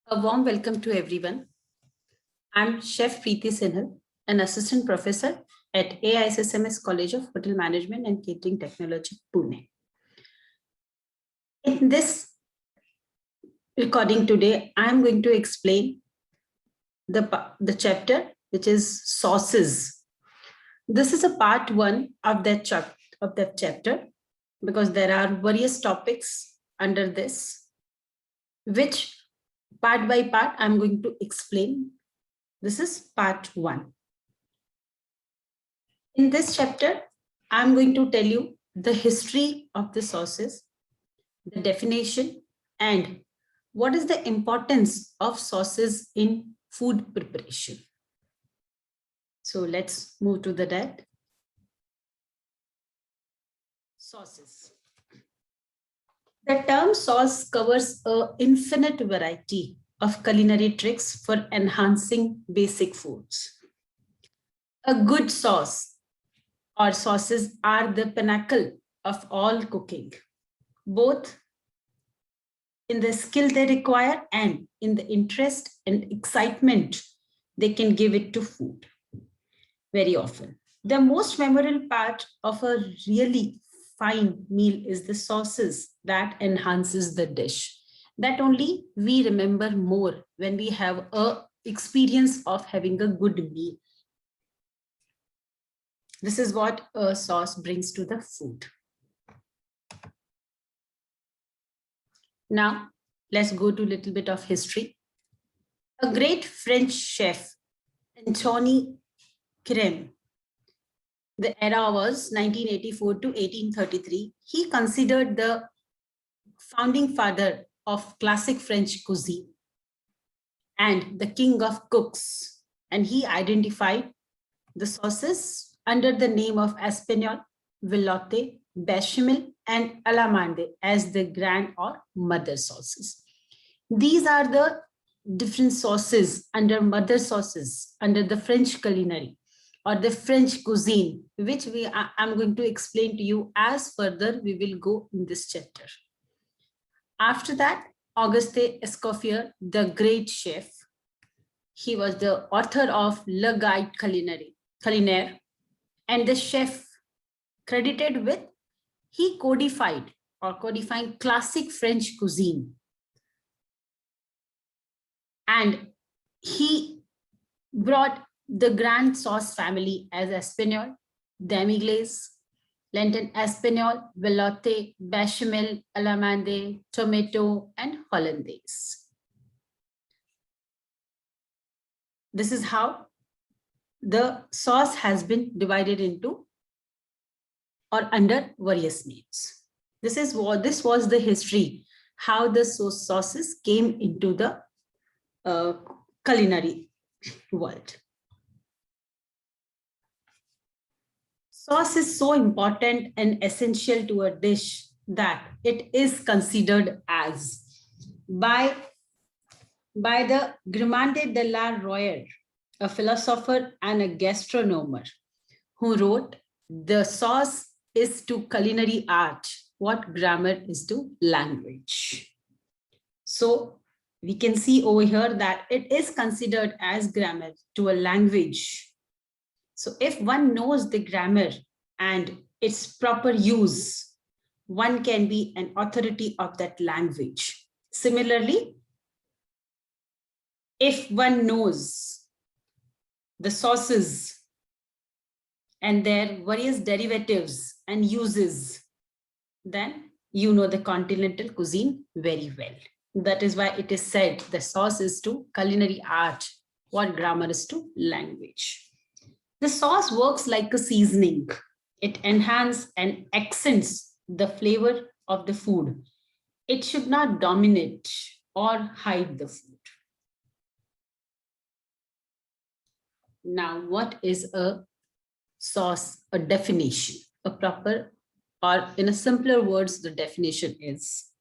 A warm welcome to everyone. I'm Chef Preeti Sinhal, an assistant professor at AISSMS College of Hotel Management and Catering Technology, Pune. In this recording today, I'm going to explain the chapter, which is sauces. This is a part one of that chapter because there are various topics under this, which part by part I'm going to explain. This is part one. In this chapter, I'm going to tell you the history of the sauces, the definition, and what is the importance of sauces in food preparation. So let's move to that. Sauces. The term sauce covers an infinite variety of culinary tricks for enhancing basic foods. A good sauce or sauces are the pinnacle of all cooking, both in the skill they require and in the interest and excitement they can give it to food very often. The most memorable part of a really fine meal is the sauces that enhances the dish. That only we remember more when we have a experience of having a good meal. This is what a sauce brings to the food. Now, let's go to a little bit of history. A great French chef, Antoine Crème, the era was 1984 to 1833. He considered the founding father of classic French cuisine and the king of cooks. And he identified the sauces under the name of Espagnole, Velouté, Bechamel, and Allemande as the grand or mother sauces. These are the different sauces under mother sauces under the French culinary or the French cuisine, which I'm going to explain to you as further we will go in this chapter. After that, Auguste Escoffier, the great chef, he was the author of Le Guide Culinaire, and the chef credited with, he codifying classic French cuisine. And he brought the grand sauce family as Espagnole, demi-glace, Lenten Espagnole, Velouté, Bechamel, Allemande, Tomato, and Hollandaise. This is how the sauce has been divided into or under various names. This was the history, how the sauces came into the culinary world. Sauce is so important and essential to a dish that it is considered as by the Grimande de la Royer, a philosopher and a gastronomer, who wrote, "The sauce is to culinary art what grammar is to language." So we can see over here that it is considered as grammar to a language. So if one knows the grammar and its proper use, one can be an authority of that language. Similarly, if one knows the sauces and their various derivatives and uses, then you know the continental cuisine very well. That is why it is said the sauce is to culinary art what grammar is to language. The sauce works like a seasoning. It enhances and accents the flavor of the food. It should not dominate or hide the food. Now, what is a sauce? A definition, a proper, or in a simpler words, the definition is: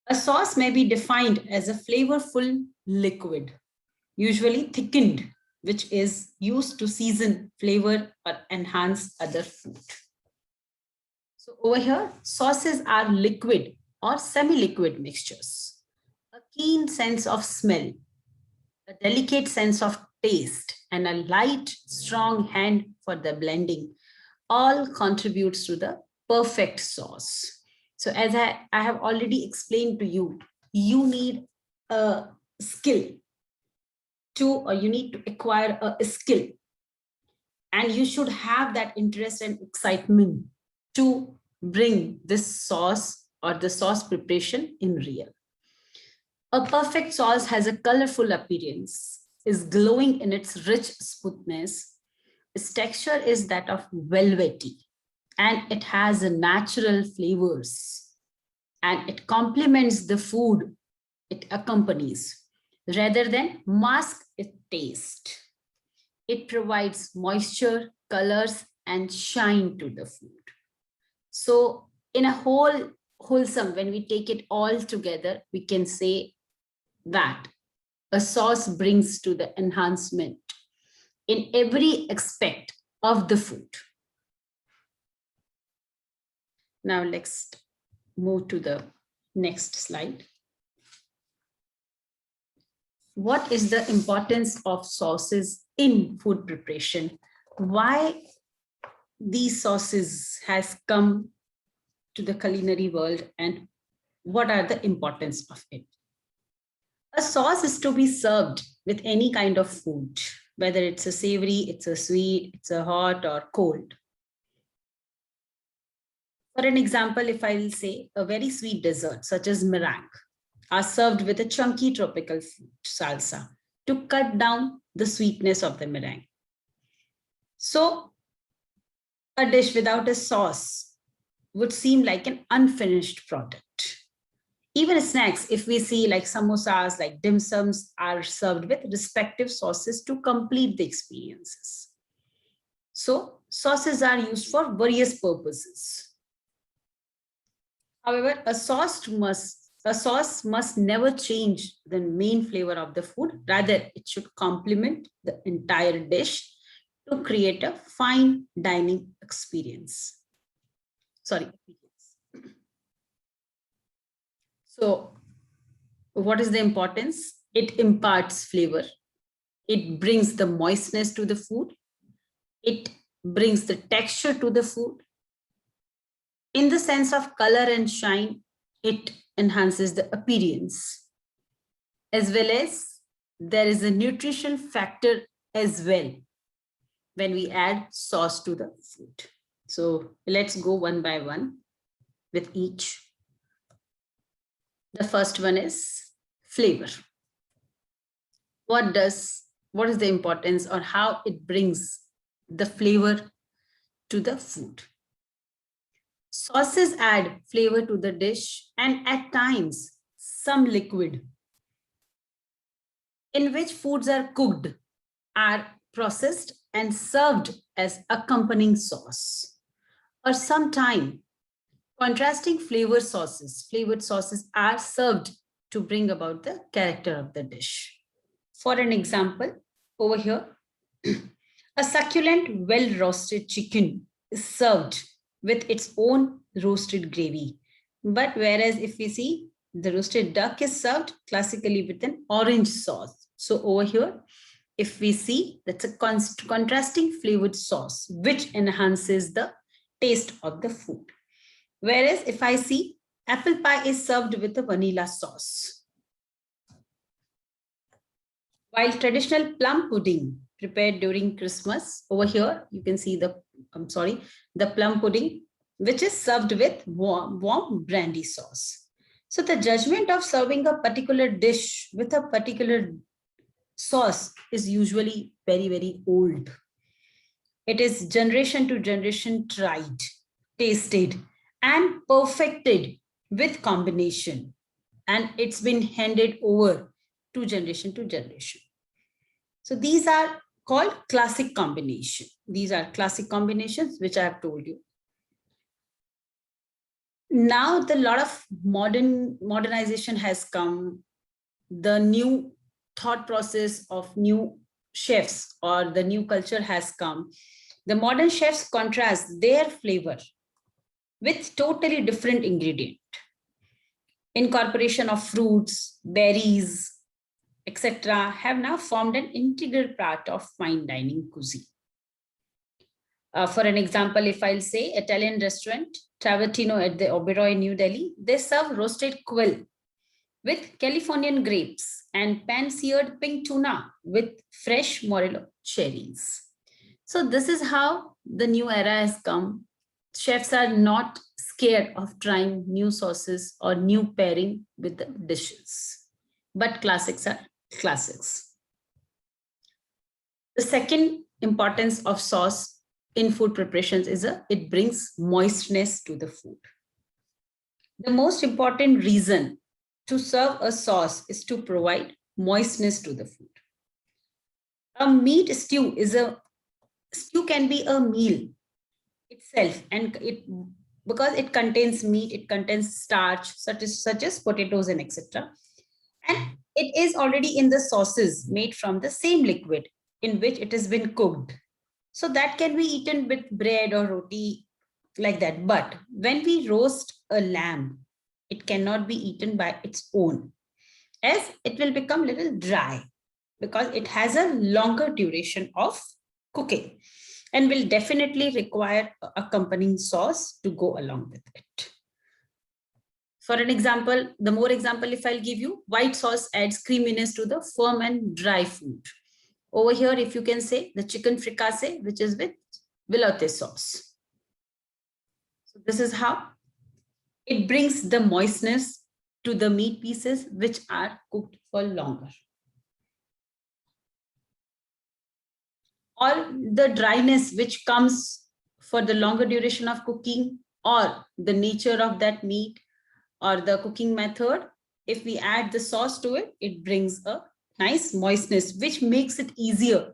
a sauce may be defined as a flavorful liquid, usually thickened, which is used to season, flavor, or enhance other food. So over here, sauces are liquid or semi-liquid mixtures. A keen sense of smell, a delicate sense of taste, and a light, strong hand for the blending all contributes to the perfect sauce. So as I have already explained to you, you need a skill or you need to acquire a skill, and you should have that interest and excitement to bring this sauce or the sauce preparation in real. A perfect sauce has a colorful appearance, is glowing in its rich smoothness. Its texture is that of velvety, and it has a natural flavors, and it complements the food it accompanies rather than mask its taste. It provides moisture, colors, and shine to the food. So in a wholesome, when we take it all together, we can say that a sauce brings to the enhancement in every aspect of the food. Now let's move to the next slide. What is the importance of sauces in food preparation? Why these sauces has come to the culinary world, and what are the importance of it? A sauce is to be served with any kind of food, whether it's a savory, it's a sweet, it's a hot or cold. For an example, if I will say a very sweet dessert such as meringue are served with a chunky tropical fruit salsa to cut down the sweetness of the meringue. So a dish without a sauce would seem like an unfinished product. Even snacks, if we see like samosas, like dim sums, are served with respective sauces to complete the experiences. So sauces are used for various purposes. However, a sauce must never change the main flavor of the food. Rather, it should complement the entire dish to create a fine dining experience. So what is the importance? It imparts flavor. It brings the moistness to the food. It brings the texture to the food. In the sense of color and shine, it enhances the appearance, as well as there is a nutrition factor as well when we add sauce to the food. So let's go one by one with each. The first one is flavor. What is the importance or how it brings the flavor to the food? Sauces add flavor to the dish, and at times some liquid in which foods are cooked are processed and served as accompanying sauce. Or sometimes contrasting flavored sauces are served to bring about the character of the dish. For an example, over here, a succulent, well-roasted chicken is served with its own roasted gravy. But whereas if we see the roasted duck is served classically with an orange sauce. So over here, if we see that's a contrasting flavored sauce, which enhances the taste of the food. Whereas if I see apple pie is served with a vanilla sauce. While traditional plum pudding prepared during Christmas, over here you can see the plum pudding, which is served with warm brandy sauce. So the judgment of serving a particular dish with a particular sauce is usually very, very old. It is generation to generation tried, tasted, and perfected with combination. And it's been handed over to generation to generation. So these are called classic combination. These are classic combinations, which I have told you. Now the lot of modernization has come. The new thought process of new chefs or the new culture has come. The modern chefs contrast their flavor with totally different ingredient. Incorporation of fruits, berries, etc., have now formed an integral part of fine dining cuisine. For an example, if I'll say Italian restaurant, Travertino at the Oberoi, New Delhi, they serve roasted quail with Californian grapes and pan-seared pink tuna with fresh Morello cherries. So this is how the new era has come. Chefs are not scared of trying new sauces or new pairing with the dishes, but classics are classics. The second importance of sauce in food preparations is it brings moistness to the food. The most important reason to serve a sauce is to provide moistness to the food. A meat stew can be a meal itself, and because it contains meat, it contains starch such as potatoes and etc. And it is already in the sauces made from the same liquid in which it has been cooked. So that can be eaten with bread or roti like that. But when we roast a lamb, it cannot be eaten by its own, as it will become a little dry because it has a longer duration of cooking and will definitely require accompanying sauce to go along with it. For an example, the more example if I'll give you, white sauce adds creaminess to the firm and dry food. Over here, if you can say the chicken fricassee, which is with velouté sauce. So this is how it brings the moistness to the meat pieces which are cooked for longer. Or the dryness which comes for the longer duration of cooking or the nature of that meat or the cooking method, if we add the sauce to it, it brings a nice moistness, which makes it easier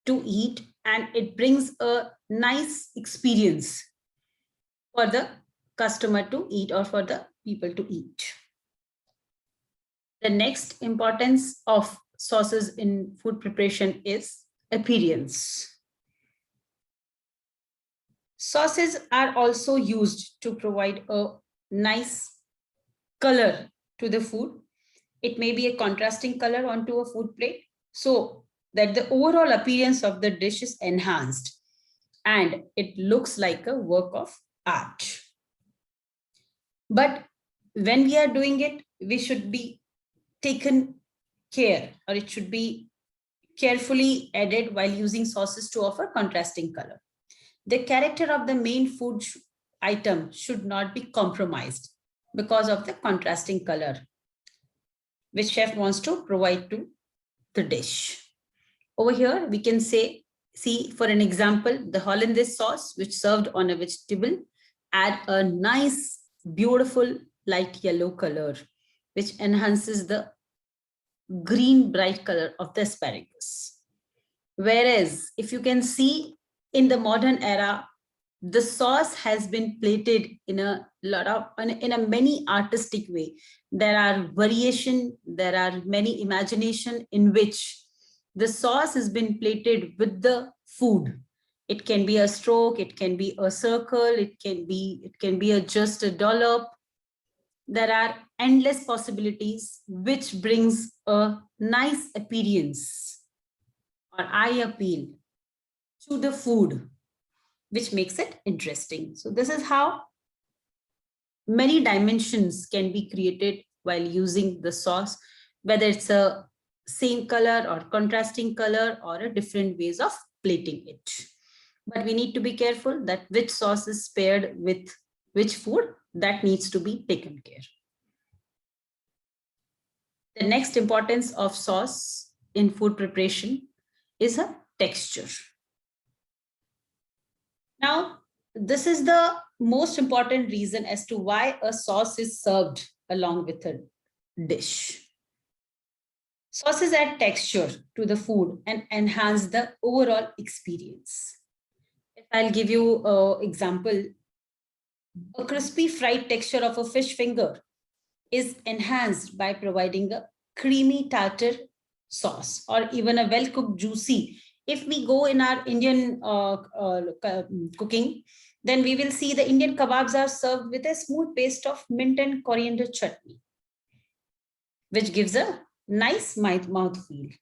to eat, and it brings a nice experience for the customer to eat or for the people to eat. The next importance of sauces in food preparation is appearance. Sauces are also used to provide a nice color to the food. It may be a contrasting color onto a food plate so that the overall appearance of the dish is enhanced and it looks like a work of art. But when we are doing it, we should be taken care, or it should be carefully added while using sauces to offer contrasting color. The character of the main food item should not be compromised because of the contrasting color which chef wants to provide to the dish. Over here, we can see for an example, the Hollandaise sauce, which served on a vegetable, add a nice, beautiful light yellow color, which enhances the green bright color of the asparagus. Whereas if you can see in the modern era, the sauce has been plated in a many artistic way. There are variation, there are many imagination in which the sauce has been plated with the food. It can be a stroke, it can be a circle, it can be just a dollop. There are endless possibilities, which brings a nice appearance or eye appeal to the food, which makes it interesting. So this is how many dimensions can be created while using the sauce, whether it's a same color or contrasting color or a different ways of plating it. But we need to be careful that which sauce is paired with which food, that needs to be taken care. The next importance of sauce in food preparation is a texture. Now, this is the most important reason as to why a sauce is served along with a dish. Sauces add texture to the food and enhance the overall experience. If I'll give you an example, a crispy fried texture of a fish finger is enhanced by providing a creamy tartar sauce, or even a well-cooked juicy. If we go in our Indian cooking, then we will see the Indian kebabs are served with a smooth paste of mint and coriander chutney. which gives a nice mouthfeel.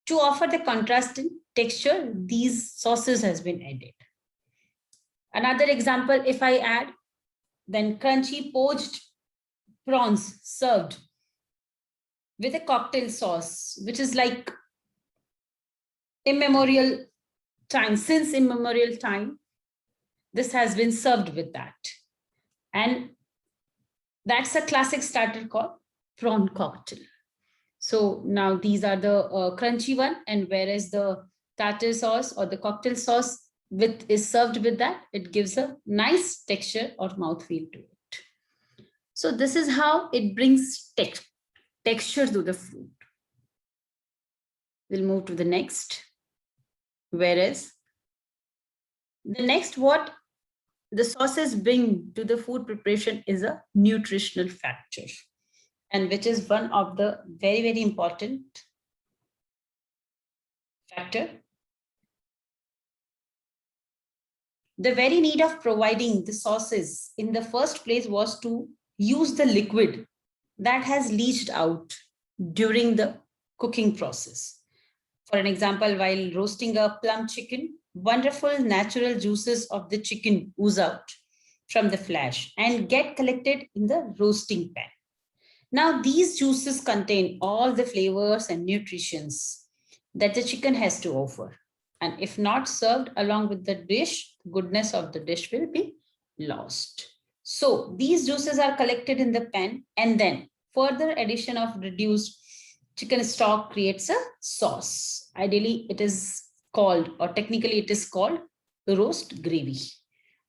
To offer the contrast in texture, these sauces has been added. Another example, if I add, then crunchy poached prawns served with a cocktail sauce, which is like immemorial time, since immemorial time, this has been served with that. And that's a classic starter called prawn cocktail. So now these are the crunchy one, and whereas the tartar sauce or the cocktail sauce is served with that, it gives a nice texture or mouthfeel to it. So this is how it brings texture to the food. We'll move to the next. Whereas the next, what the sauces bring to the food preparation is a nutritional factor, and which is one of the very, very important factor. The very need of providing the sauces in the first place was to use the liquid that has leached out during the cooking process. For an example, while roasting a plum chicken, wonderful natural juices of the chicken ooze out from the flesh and get collected in the roasting pan. Now, these juices contain all the flavors and nutritions that the chicken has to offer. And if not served along with the dish, the goodness of the dish will be lost. So these juices are collected in the pan, and then further addition of reduced chicken stock creates a sauce. Ideally, it is called, or technically it is called, roast gravy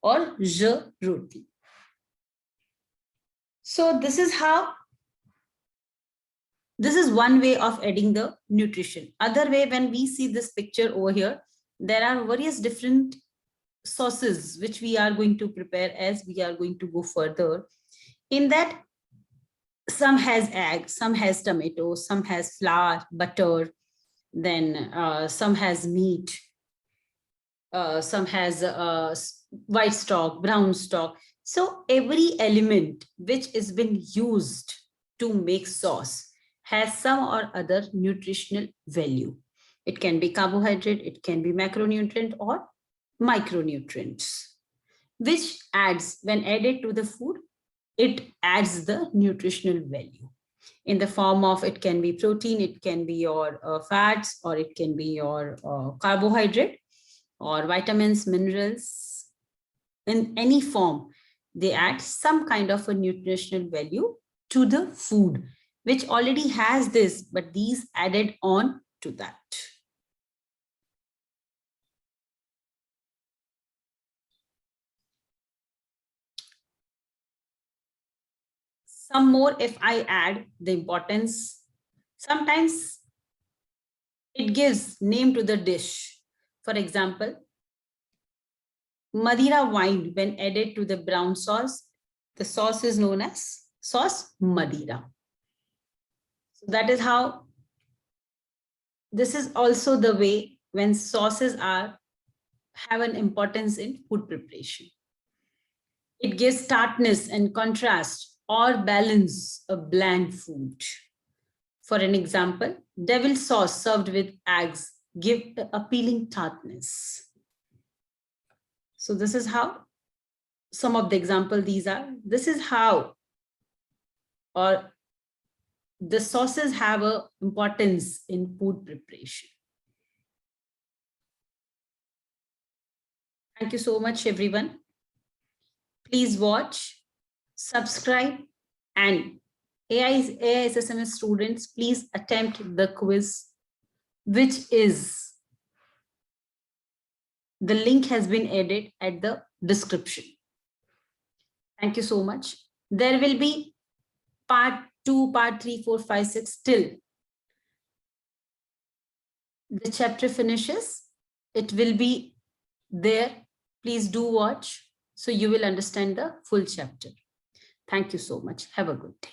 or je roti. So this is one way of adding the nutrition. Other way, when we see this picture over here, there are various different sauces which we are going to prepare as we are going to go further. In that, some has egg, some has tomato, some has flour, butter, then some has meat, some has white stock, brown stock. So every element which has been used to make sauce has some or other nutritional value. It can be carbohydrate, it can be macronutrient or micronutrients, which adds, when added to the food, it adds the nutritional value in the form of, it can be protein, it can be your fats, or it can be your carbohydrate or vitamins, minerals. In any form, they add some kind of a nutritional value to the food, which already has this, but these added on to that. Some more, if I add the importance, sometimes it gives name to the dish. For example, Madeira wine, when added to the brown sauce, the sauce is known as sauce Madeira. So that is how, this is also the way when sauces have an importance in food preparation. It gives tartness and contrast or balance a bland food. For an example, devil sauce served with eggs give appealing tartness. So this is how some of the example these are. This is how, or the sauces have an importance in food preparation. Thank you so much, everyone. Please watch, subscribe, and AISSMS students, please attempt the quiz, which is, the link has been added at the description. Thank you so much. There will be part 2, part 3, 4, 5, 6 till the chapter finishes. It will be there. Please do watch so you will understand the full chapter. Thank you so much. Have a good day.